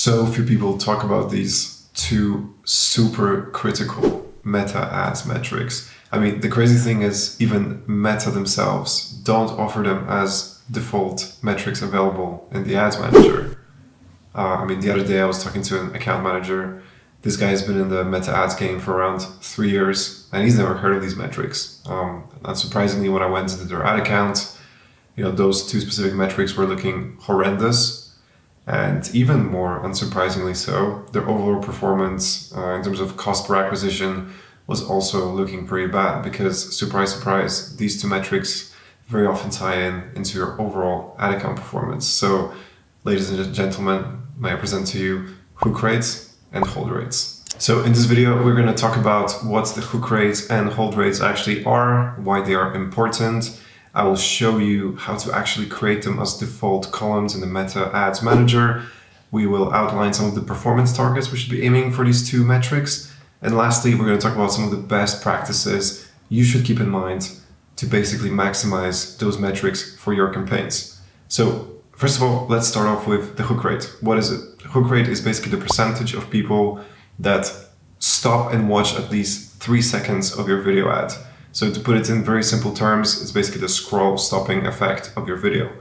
So few people talk about these two super critical meta ads metrics. I mean, the crazy thing is even Meta themselves don't offer them as default metrics available in the ads manager. I mean, the other day I was talking to an account manager. This guy has been in the meta ads game for around 3 years and he's never heard of these metrics. Not surprisingly, when I went into their ad account, those two specific metrics were looking horrendous. And even more unsurprisingly so, their overall performance in terms of cost per acquisition was also looking pretty bad because, surprise, surprise, these two metrics very often tie into your overall ad account performance. So, ladies and gentlemen, may I present to you hook rates and hold rates. So in this video, we're going to talk about what the hook rates and hold rates actually are, why they are important. I will show you how to actually create them as default columns in the Meta Ads Manager. We will outline some of the performance targets we should be aiming for these two metrics. And lastly, we're going to talk about some of the best practices you should keep in mind to basically maximize those metrics for your campaigns. So first of all, let's start off with the hook rate. What is it? The hook rate is basically the percentage of people that stop and watch at least 3 seconds of your video ad. So to put it in very simple terms, it's basically the scroll stopping effect of your video.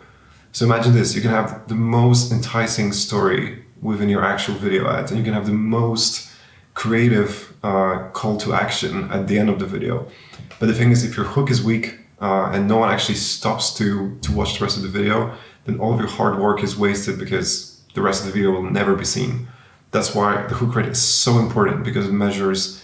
So imagine this, you can have the most enticing story within your actual video ad, and you can have the most creative call to action at the end of the video. But the thing is, if your hook is weak and no one actually stops to watch the rest of the video, then all of your hard work is wasted because the rest of the video will never be seen. That's why the hook rate is so important, because it measures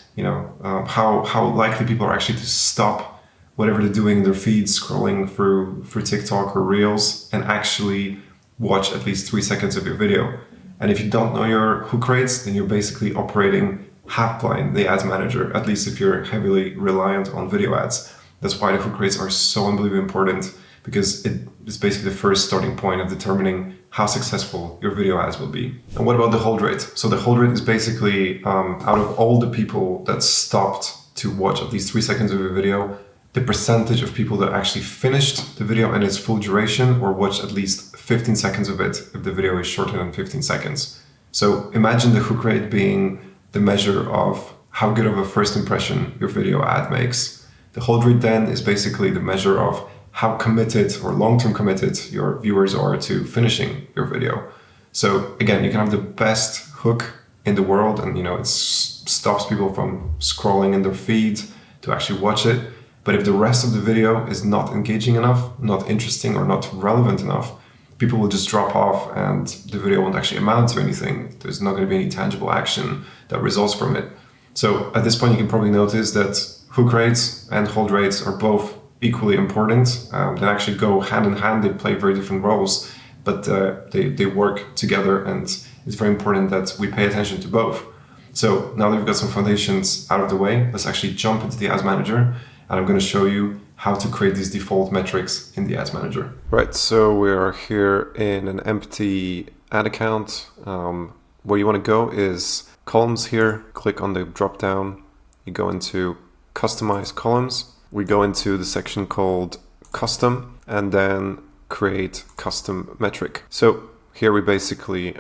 how likely people are actually to stop whatever they're doing in their feeds, scrolling through TikTok or Reels, and actually watch at least 3 seconds of your video. And if you don't know your hook rates, then you're basically operating half blind the ads manager, at least if you're heavily reliant on video ads. That's why the hook rates are so unbelievably important, because it is basically the first starting point of determining how successful your video ads will be. And what about the hold rate? So the hold rate is basically out of all the people that stopped to watch at least 3 seconds of your video, the percentage of people that actually finished the video in its full duration or watched at least 15 seconds of it if the video is shorter than 15 seconds. So imagine the hook rate being the measure of how good of a first impression your video ad makes. The hold rate then is basically the measure of how committed or long-term committed your viewers are to finishing your video. So again, you can have the best hook in the world and it stops people from scrolling in their feed to actually watch it. But if the rest of the video is not engaging enough, not interesting, or not relevant enough, people will just drop off and the video won't actually amount to anything. There's not going to be any tangible action that results from it. So at this point, you can probably notice that hook rates and hold rates are both equally important. They actually go hand in hand. They play very different roles, but they work together, and it's very important that we pay attention to both. So now that we've got some foundations out of the way, let's actually jump into the Ads Manager, and I'm going to show you how to create these default metrics in the Ads Manager. Right, so we are here in an empty ad account. Where you want to go is columns here. Click on the drop down. You go into Customize Columns. We go into the section called Custom and then create custom metric. So here we basically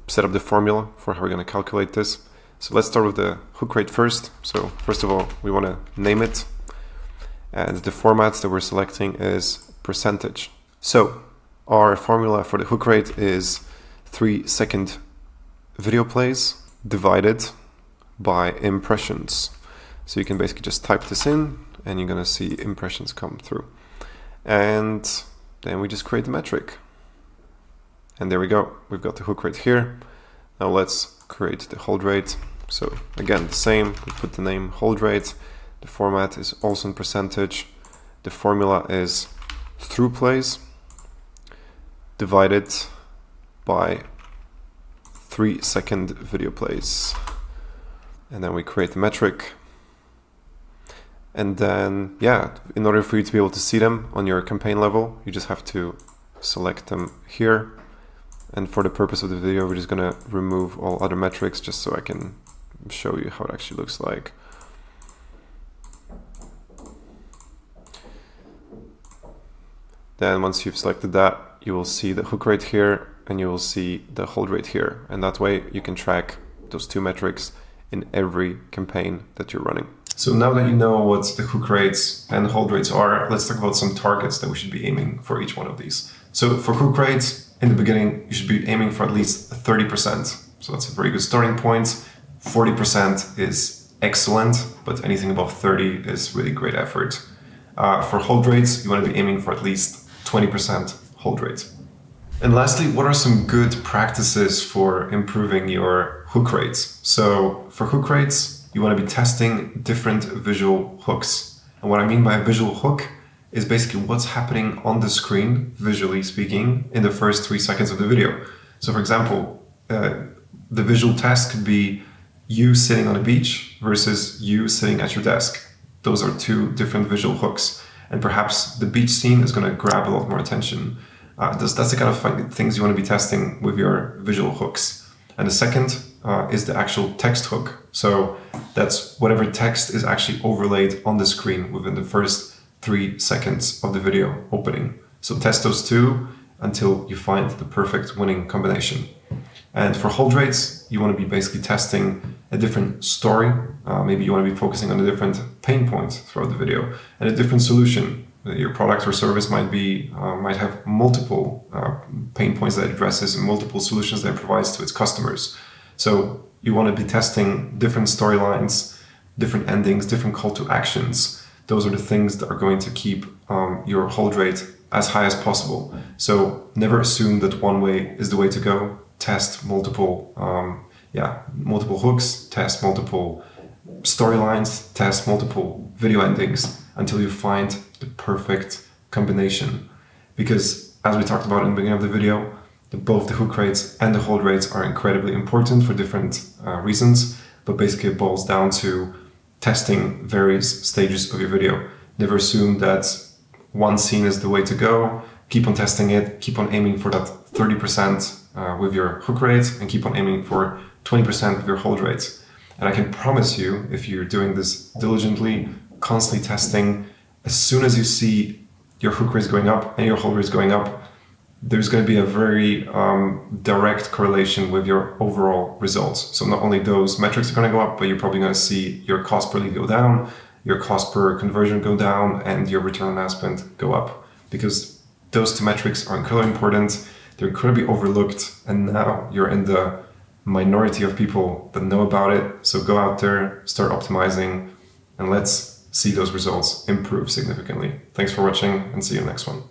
set up the formula for how we're going to calculate this. So let's start with the hook rate first. So first of all, we want to name it. And the format that we're selecting is percentage. So our formula for the hook rate is 3 second video plays divided by impressions. So you can basically just type this in and you're going to see impressions come through. And then we just create the metric. And there we go. We've got the hook rate here. Now let's create the hold rate. So again, the same. We put the name hold rate. The format is also in percentage. The formula is through plays divided by 3 second video plays. And then we create the metric. And then, in order for you to be able to see them on your campaign level, you just have to select them here. And for the purpose of the video, we're just going to remove all other metrics just so I can show you how it actually looks like. Then once you've selected that, you will see the hook rate here, and you will see the hold rate here. And that way you can track those two metrics in every campaign that you're running. So now that you know what the hook rates and hold rates are, let's talk about some targets that we should be aiming for each one of these. So for hook rates, in the beginning, you should be aiming for at least 30%. So that's a very good starting point. 40% is excellent, but anything above 30 is really great effort. For hold rates, you want to be aiming for at least 20% hold rate. And lastly, what are some good practices for improving your hook rates? So for hook rates, you want to be testing different visual hooks. And what I mean by a visual hook is basically what's happening on the screen, visually speaking, in the first 3 seconds of the video. So for example, the visual test could be you sitting on a beach versus you sitting at your desk. Those are two different visual hooks. And perhaps the beach scene is going to grab a lot more attention. That's the kind of things you want to be testing with your visual hooks. And the second is the actual text hook. So that's whatever text is actually overlaid on the screen within the first 3 seconds of the video opening. So test those two until you find the perfect winning combination. And for hold rates, you want to be basically testing a different story. Maybe you want to be focusing on a different pain point throughout the video and a different solution. Your product or service might have multiple pain points that it addresses and multiple solutions that it provides to its customers. So you want to be testing different storylines, different endings, different call to actions. Those are the things that are going to keep your hold rate as high as possible. So never assume that one way is the way to go. Test multiple hooks, test multiple storylines, test multiple video endings until you find the perfect combination. Because as we talked about in the beginning of the video, both the hook rates and the hold rates are incredibly important for different reasons, but basically it boils down to testing various stages of your video. Never assume that one scene is the way to go. Keep on testing it, keep on aiming for that 30% with your hook rate and keep on aiming for 20% with your hold rates. And I can promise you, if you're doing this diligently, constantly testing, as soon as you see your hook rates going up and your hold rates going up, there's going to be a very direct correlation with your overall results. So not only those metrics are going to go up, but you're probably going to see your cost per lead go down, your cost per conversion go down, and your return on ad spend go up. Because those two metrics are incredibly important. They're incredibly overlooked, and now you're in the minority of people that know about it. So go out there, start optimizing, and let's see those results improve significantly. Thanks for watching, and see you in the next one.